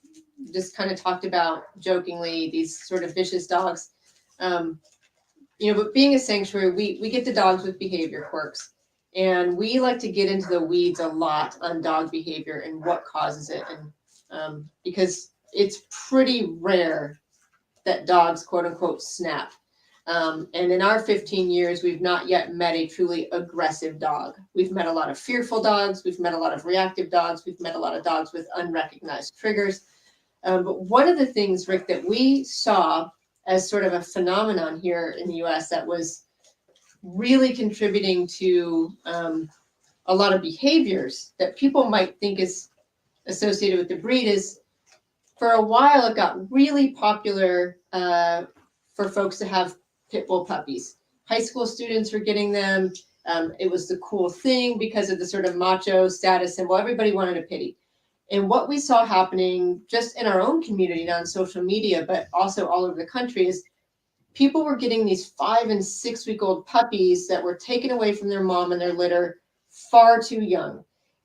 just kind of talked about jokingly these sort of vicious dogs. But being a sanctuary, we get the dogs with behavior quirks, and we like to get into the weeds a lot on dog behavior and what causes it, and because it's pretty rare that dogs quote unquote snap. And in our 15 years, we've not yet met a truly aggressive dog. We've met a lot of fearful dogs. We've met a lot of reactive dogs. We've met a lot of dogs with unrecognized triggers. But one of the things, Rick, that we saw as sort of a phenomenon here in the US that was really contributing to a lot of behaviors that people might think is associated with the breed is, for a while, it got really popular for folks to have Pitbull puppies. High school students were getting them. It was the cool thing because of the sort of macho status symbol. Everybody wanted a pitty. And what we saw happening just in our own community, not on social media, but also all over the country, is people were getting these 5 and 6 week old puppies that were taken away from their mom and their litter far too young.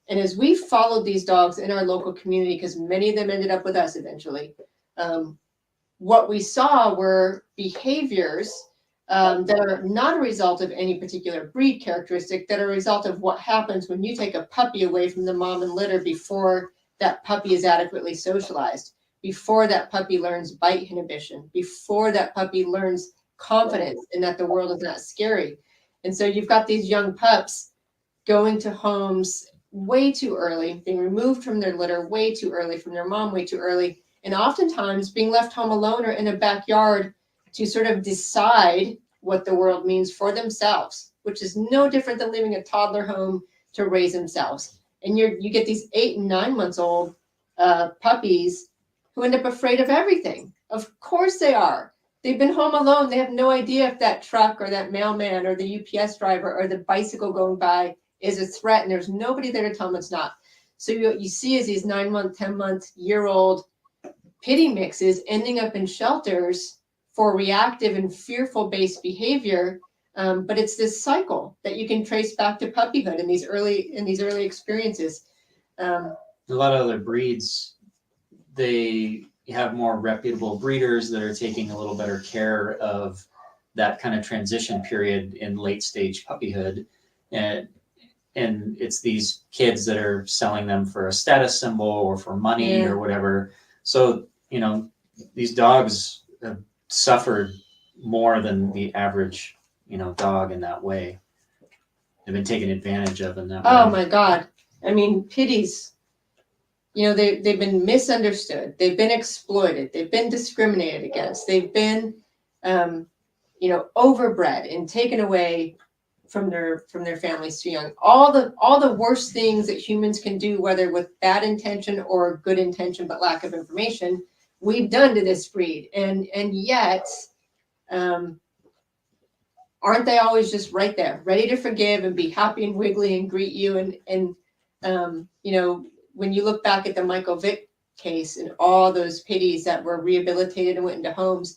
And as we followed these dogs in our local community, because many of them ended up with us eventually, what we saw were behaviors that are not a result of any particular breed characteristic, that are a result of what happens when you take a puppy away from the mom and litter before that puppy is adequately socialized, before that puppy learns bite inhibition, before that puppy learns confidence and that the world is not scary. And so you've got these young pups going to homes way too early, being removed from their litter way too early, from their mom way too early, and oftentimes being left home alone or in a backyard to sort of decide what the world means for themselves, which is no different than leaving a toddler home to raise themselves. And you get these 8 and 9 months old puppies who end up afraid of everything. Of course they are. They've been home alone. They have no idea if that truck or that mailman or the UPS driver or the bicycle going by is a threat, and there's nobody there to tell them it's not. So what you see is these 9-month, 10-month, year-old pitty mixes ending up in shelters for reactive and fearful-based behavior. But it's this cycle that you can trace back to puppyhood in these early experiences. A lot of other breeds, they have more reputable breeders that are taking a little better care of that kind of transition period in late stage puppyhood. And it's these kids that are selling them for a status symbol or for money or whatever. So, these dogs have suffered more than the average, dog in that way. They've been taken advantage of in that way. Oh my God. I mean, pitties, they've been misunderstood. They've been exploited. They've been discriminated against. They've been, overbred and taken away from their families too young. All the worst things that humans can do, whether with bad intention or good intention but lack of information, we've done to this breed. And yet, aren't they always just right there, ready to forgive and be happy and wiggly and greet you? And when you look back at the Michael Vick case and all those pitties that were rehabilitated and went into homes,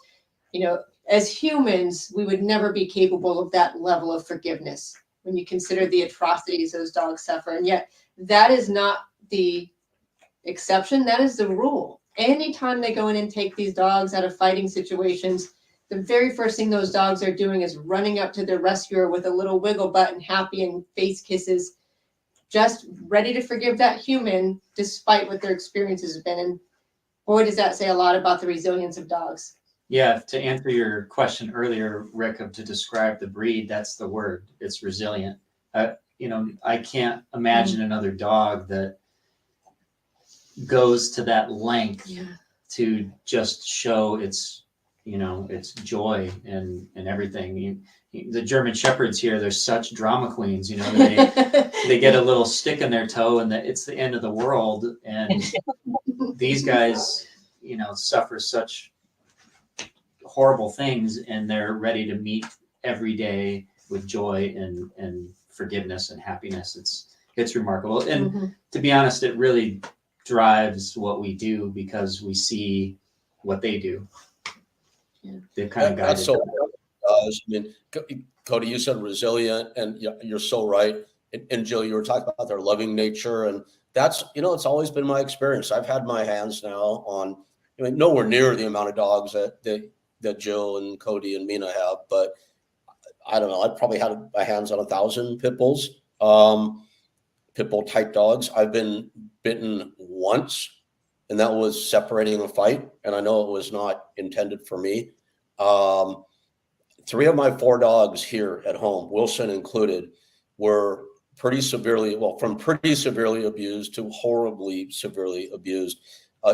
as humans, we would never be capable of that level of forgiveness when you consider the atrocities those dogs suffer. And yet that is not the exception. That is the rule. Anytime they go in and take these dogs out of fighting situations, the very first thing those dogs are doing is running up to their rescuer with a little wiggle butt and happy and face kisses, just ready to forgive that human despite what their experiences have been. And boy, does that say a lot about the resilience of dogs. Yeah, to answer your question earlier, Rick, to describe the breed, that's the word. It's resilient. I can't imagine another dog that goes to that length to just show its joy and everything. The German Shepherds here, they're such drama queens. They get a little stick in their toe and it's the end of the world. And these guys, suffer such horrible things, and they're ready to meet every day with joy and forgiveness and happiness. It's remarkable. And to be honest, it really drives what we do because we see what they do. Yeah. They've kind of guided. That's so. I mean, Cody, you said resilient, and you're so right. And Jill, you were talking about their loving nature, and that's, it's always been my experience. I've had my hands now on, nowhere near the amount of dogs that Jill and Cody and Mina have, but I don't know. I've probably had my hands on 1,000 pit bulls, pit bull type dogs. I've been bitten once, and that was separating a fight, and I know it was not intended for me. 3 of my 4 dogs here at home, Wilson included, were pretty severely abused to horribly severely abused.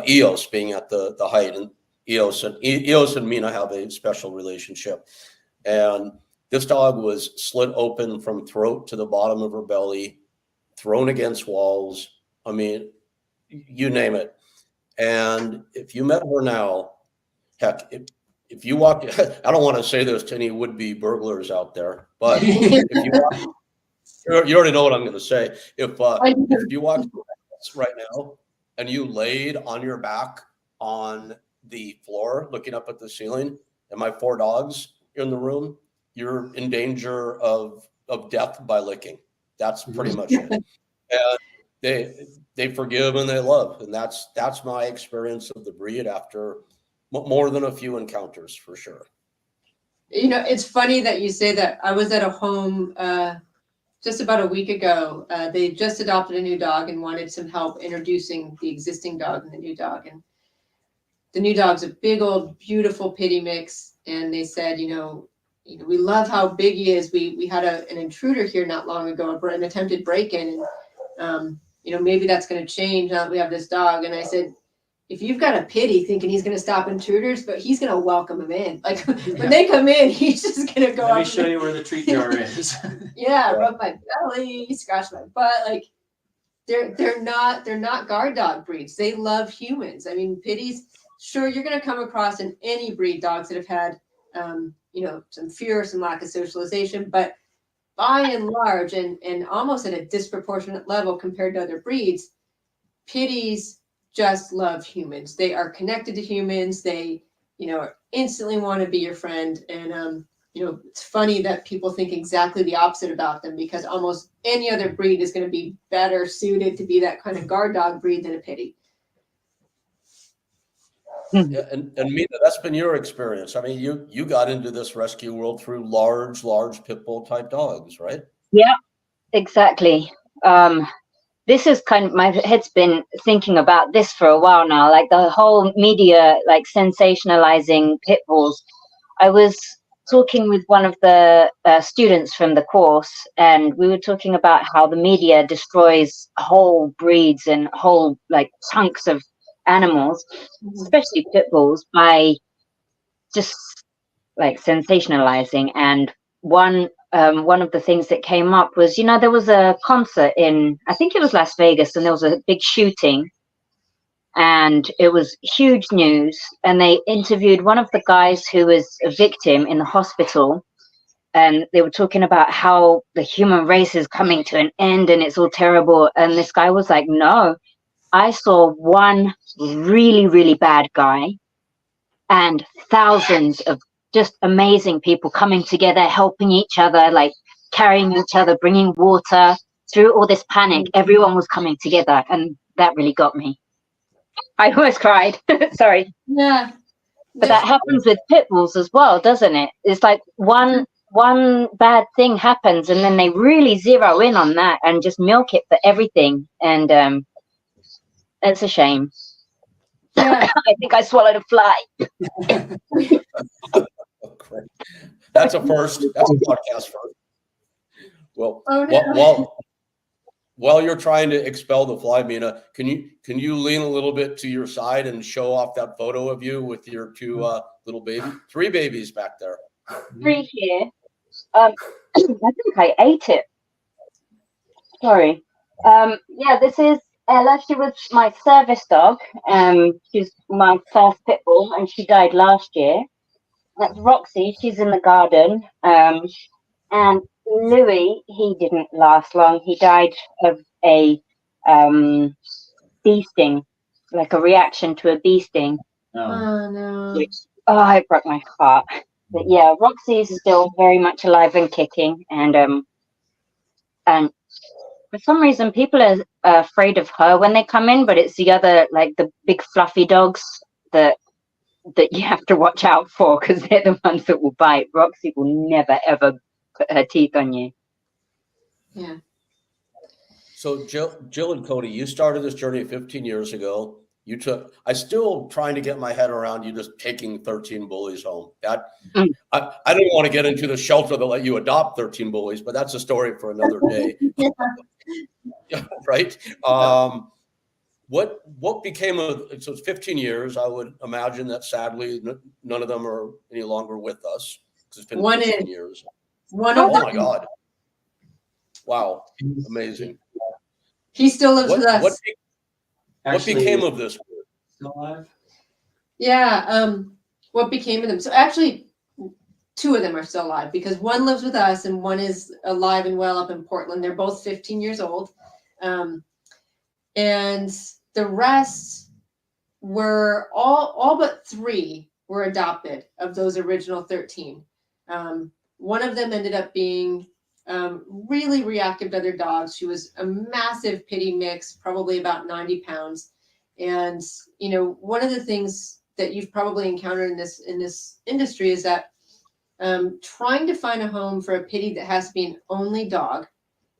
Eos being at the height, and Eos and Mina have a special relationship. And this dog was slit open from throat to the bottom of her belly, thrown against walls. I mean, you name it. And if you met her now, heck, if you walk, I don't want to say this to any would-be burglars out there, but if you walk, you already know what I'm going to say. If you walk right now and you laid on your back on the floor looking up at the ceiling, and my 4 dogs in the room, you're in danger of death by licking. That's pretty much it. And they forgive and they love, and that's my experience of the breed after more than a few encounters, for sure. It's funny that you say that. I was at a home just about a week ago. They just adopted a new dog and wanted some help introducing the existing dog and the new dog. And the new dog's a big old beautiful pitty mix, and they said, we love how big he is. We had an intruder here not long ago, an attempted break-in, and maybe that's going to change now that we have this dog. And I said, if you've got a pity thinking he's going to stop intruders, but he's going to welcome them in. Like when they come in, he's just going to go. Let me show you where the treat jar is. Yeah, rub my belly, scratch my butt. Like they're not guard dog breeds. They love humans. I mean, pitties. Sure, you're going to come across in any breed dogs that have had, some fear, some lack of socialization, but by and large, and almost at a disproportionate level compared to other breeds, pitties just love humans. They are connected to humans. They, instantly want to be your friend. And, it's funny that people think exactly the opposite about them, because almost any other breed is going to be better suited to be that kind of guard dog breed than a pitty. Yeah, and Mina, that's been your experience. I mean, you got into this rescue world through large pit bull type dogs, right? Yeah, exactly. This is kind of, my head's been thinking about this for a while now, like the whole media, like sensationalizing pit bulls. I was talking with one of the students from the course, and we were talking about how the media destroys whole breeds and whole like chunks of animals, especially pit bulls, by just like sensationalizing. And one of the things that came up was, there was a concert in, I think it was Las Vegas, and there was a big shooting, and it was huge news. And they interviewed one of the guys who was a victim in the hospital, and they were talking about how the human race is coming to an end and it's all terrible. And this guy was like, no, I saw one really, really bad guy and thousands of just amazing people coming together, helping each other, like carrying each other, bringing water. Through all this panic, everyone was coming together, and that really got me. I almost cried. Sorry. Yeah. But that happens with pit bulls as well, doesn't it? It's like one bad thing happens, and then they really zero in on that and just milk it for everything. And it's a shame. Yeah. I think I swallowed a fly. That's a first. That's a podcast first. Well, Oh, no. while you're trying to expel the fly, Mina, can you lean a little bit to your side and show off that photo of you with your 2 little babies, 3 babies back there? 3 here. I think I ate it. Sorry. Yeah, this is Ella. She was my service dog. She's my first pit bull, and she died last year. That's Roxy. She's in the garden. And Louis, he didn't last long. He died of a bee sting, like a reaction to a bee sting. Oh no. Which, it broke my heart. But yeah, Roxy's still very much alive and kicking, and for some reason people are afraid of her when they come in, but it's the other, like the big fluffy dogs that you have to watch out for, because they're the ones that will bite. Roxy will never ever put her teeth on you. Yeah. So Jill and Cody, you started this journey 15 years ago. I still trying to get my head around you just taking 13 bullies home. I don't want to get into the shelter that let you adopt 13 bullies, but that's a story for another day. Right? What became of, so it's 15 years. I would imagine that sadly none of them are any longer with us, because it's been 15 years. Oh my God. Wow. Amazing. He still lives with us. What became of this? Still alive? Yeah. What became of them? So actually, 2 of them are still alive, because one lives with us and one is alive and well up in Portland. They're both 15 years old. And the rest were all but 3 were adopted of those original 13. One of them ended up being really reactive to other dogs. She was a massive pitty mix, probably about 90 pounds. And, you know, one of the things that you've probably encountered in this industry is that trying to find a home for a pitty that has to be an only dog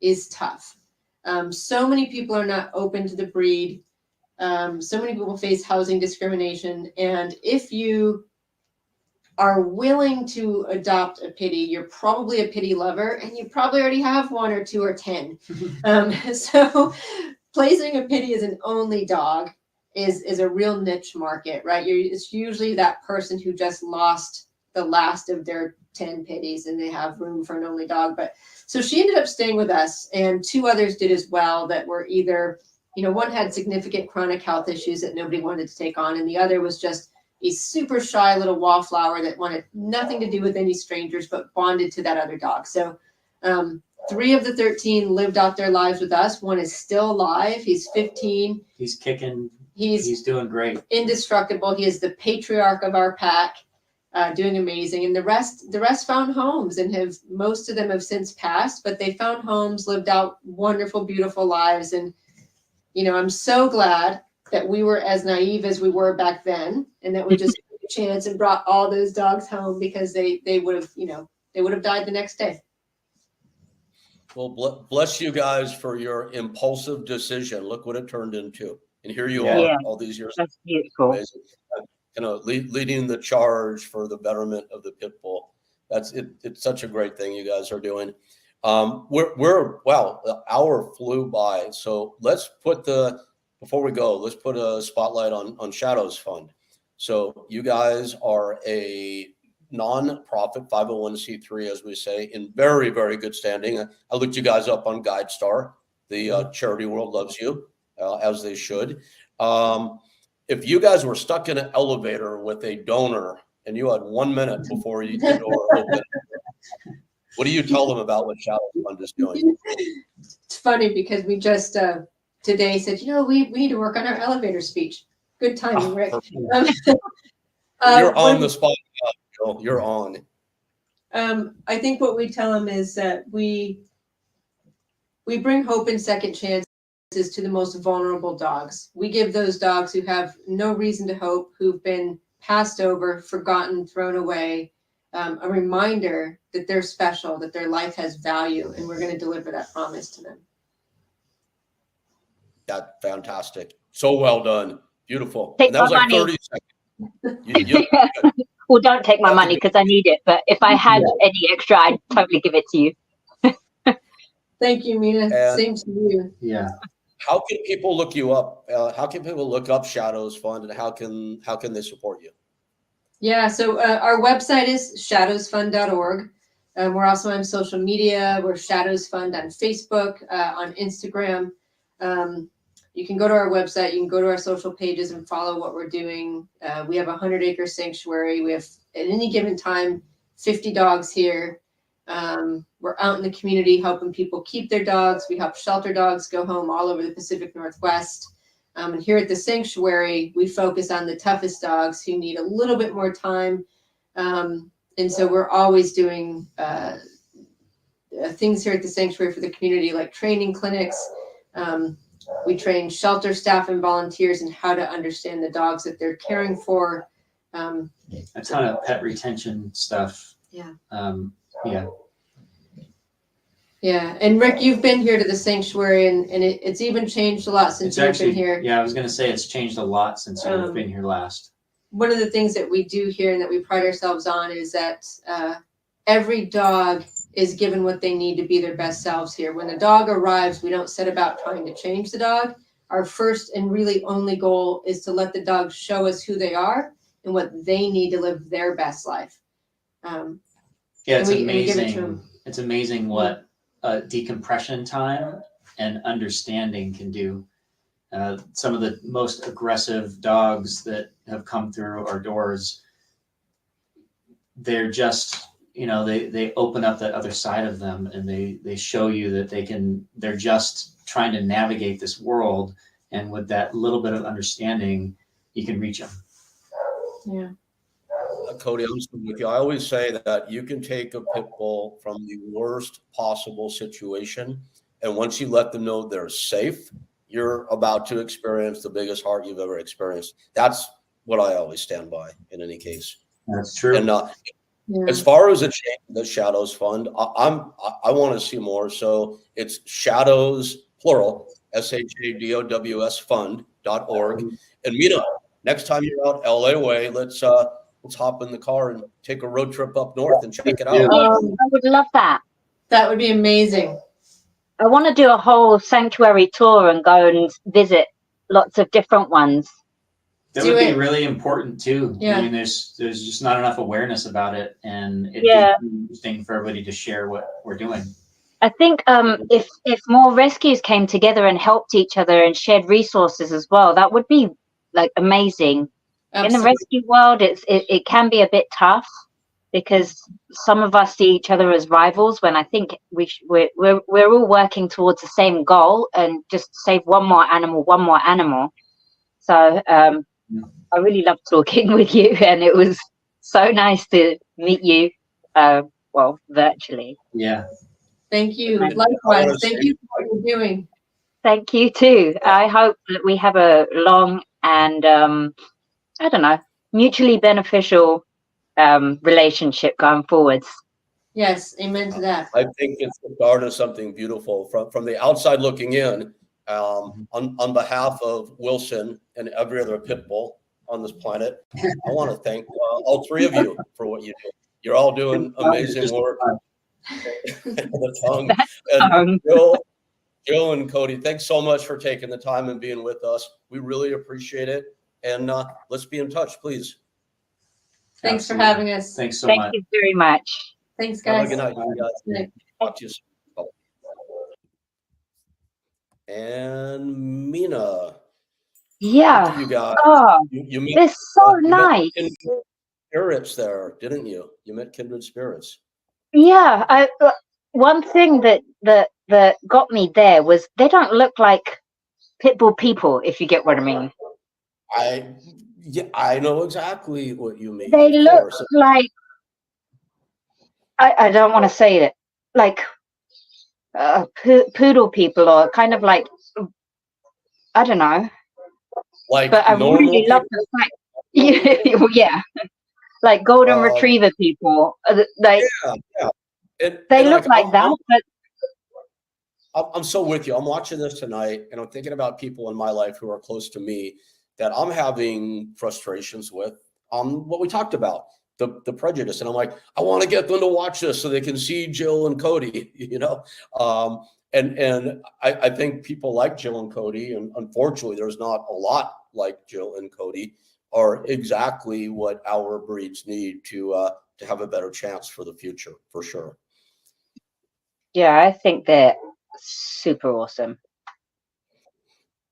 is tough. So many people are not open to the breed. So many people face housing discrimination. And if you are willing to adopt a pitty, you're probably a pitty lover, and you probably already have 1 or 2 or 10. So placing a pitty as an only dog is a real niche market, right? It's usually that person who just lost the last of their 10 pitties and they have room for an only dog. But so she ended up staying with us, and 2 others did as well, that were either, you know, one had significant chronic health issues that nobody wanted to take on, and the other was just a super shy little wallflower that wanted nothing to do with any strangers, but bonded to that other dog. So 3 of the 13 lived out their lives with us. One is still alive. He's 15. He's kicking. He's doing great. Indestructible. He is the patriarch of our pack, doing amazing. And the rest found homes, and most of them have since passed, but they found homes, lived out wonderful, beautiful lives. And, you know, I'm so glad that we were as naive as we were back then, and that we just took a chance and brought all those dogs home, because they would have died the next day. Well, bless you guys for your impulsive decision. Look what it turned into. And here you are all these years. That's beautiful. Amazing. You know, leading the charge for the betterment of the pit bull. That's it. It's such a great thing you guys are doing. Wow, the hour flew by. So before we go, let's put a spotlight on Shadows Fund. So you guys are a non-profit 501c3, as we say, in very, very good standing. I looked you guys up on GuideStar. The charity world loves you, as they should. If you guys were stuck in an elevator with a donor and you had 1 minute before the door opened, what do you tell them about what Shadows Fund is doing? It's funny, because we just today said, you know, we need to work on our elevator speech. Good timing, Rick. You're on the spot, Jill. You're on. I think what we tell them is that we bring hope and second chances to the most vulnerable dogs. We give those dogs who have no reason to hope, who've been passed over, forgotten, thrown away, a reminder that they're special, that their life has value, and we're going to deliver that promise to them. That's fantastic. So well done. Beautiful. Take And that was like my money. 30 seconds. Well, don't take my money, because I need it. But if I had any extra, I'd totally give it to you. Thank you, Mina. And same to you. Yeah. How can people look you up? How can people look up Shadows Fund, and how can they support you? Yeah, so our website is shadowsfund.org. We're also on social media. We're Shadows Fund on Facebook, on Instagram. You can go to our website. You can go to our social pages and follow what we're doing. We have a 100-acre sanctuary. We have, at any given time, 50 dogs here. We're out in the community helping people keep their dogs. We help shelter dogs go home all over the Pacific Northwest. And here at the sanctuary, we focus on the toughest dogs who need a little bit more time. And so we're always doing things here at the sanctuary for the community, like training clinics. We train shelter staff and volunteers in how to understand the dogs that they're caring for. A ton of pet retention stuff. Yeah. Yeah. Yeah. And Rick, you've been here to the sanctuary, and it's even changed a lot since you've been here. Yeah, I was going to say it's changed a lot since you've been here last. One of the things that we do here and that we pride ourselves on is that every dog is given what they need to be their best selves here. When the dog arrives, we don't set about trying to change the dog. Our first and really only goal is to let the dog show us who they are and what they need to live their best life. Yeah, it's amazing. It's amazing what decompression time and understanding can do. Some of the most aggressive dogs that have come through our doors, they're just, they open up that other side of them, and they show you that they're just trying to navigate this world. And with that little bit of understanding, you can reach them. Yeah. Cody, I'm with you. I always say that you can take a pit bull from the worst possible situation, and once you let them know they're safe, you're about to experience the biggest heart you've ever experienced. That's what I always stand by in any case. That's true. And as far as the Shadows Fund, I want to see more. So it's Shadows, plural, SHADOWS fund.org. And Mina, next time you're out LA way, let's hop in the car and take a road trip up north and check it out. I would love that. That would be amazing. I want to do a whole sanctuary tour and go and visit lots of different ones. That would be really important too. Yeah. I mean, there's just not enough awareness about it, and it'd be interesting for everybody to share what we're doing. I think if more rescues came together and helped each other and shared resources as well, that would be like amazing. Absolutely. In the rescue world, it can be a bit tough because some of us see each other as rivals, when I think we're all working towards the same goal and just save one more animal. So I really loved talking with you, and it was so nice to meet you, virtually. Yeah. Thank you. Likewise. Thank you for what you're doing. Thank you too. I hope that we have a long and mutually beneficial relationship going forwards. Yes, amen to that. I think it's the start of something beautiful from the outside looking in. On behalf of Wilson and every other pit bull on this planet, I want to thank all three of you for what you do. You're all doing amazing work. The tongue. And Jill and Cody, thanks so much for taking the time and being with us. We really appreciate it. And let's be in touch, please. Thanks for having us. Thanks so much. Thank you very much. Thanks, guys. Have a good night, you guys. Talk to you soon. And Mina. Yeah. You guys. Oh, you met, they're so nice. Kindred spirits there, didn't you? You met kindred spirits. Yeah. One thing that got me there was they don't look like Pitbull people, if you get what I mean. I know exactly what you mean. They look like, I don't want to say it, like poodle people, or kind of like, I don't know. Like, but I really love the fact, yeah, like golden retriever people. Like, they look like that, but. I'm so with you. I'm watching this tonight, and I'm thinking about people in my life who are close to me that I'm having frustrations with on what we talked about, the prejudice. And I'm like, I want to get them to watch this so they can see Jill and Cody, And I think people like Jill and Cody, and unfortunately there's not a lot like Jill and Cody, are exactly what our breeds need to have a better chance for the future, for sure. Yeah, I think they're super awesome.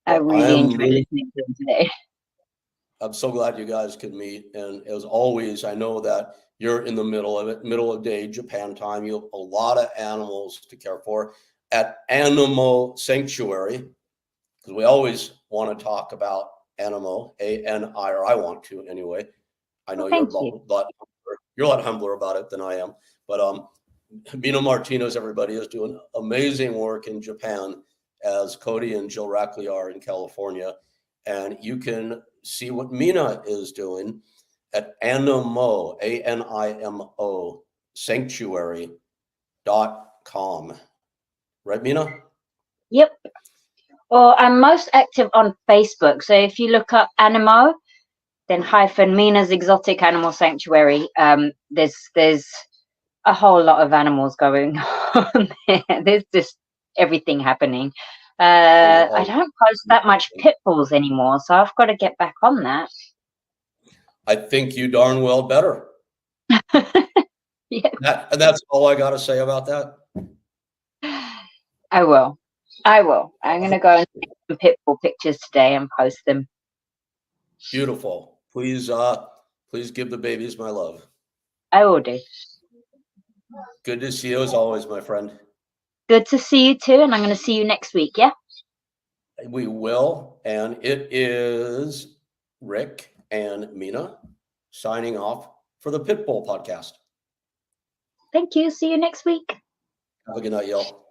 I really enjoyed listening to them today. I'm so glad you guys could meet. And as always, I know that you're in the middle of it, middle of day, Japan time. You have a lot of animals to care for at Animal Sanctuary, because we always want to talk about Animo, A-N-I, or I want to anyway. I know Well, you're a lot humbler about it than I am. But Mina Martinez, everybody, is doing amazing work in Japan, as Cody and Jill Rackley are in California. And you can see what Mina is doing at Animo, A-N-I-M-O, sanctuary.com. Right, Mina? Yep. Well, I'm most active on Facebook. So if you look up Animo, then hyphen Mina's Exotic Animal Sanctuary, there's a whole lot of animals going on there. There's just everything happening. I don't post that much pit bulls anymore, so I've got to get back on that. I think you darn well better. Yeah. That's all I got to say about that. I will. I'm going to go and take some pit bull pictures today and post them. Beautiful. Please give the babies my love. I will do. Good to see you as always, my friend. Good to see you too, and I'm going to see you next week, yeah? We will, and it is Rick and Mina signing off for the Pitbull podcast. Thank you. See you next week. Have a good night, y'all.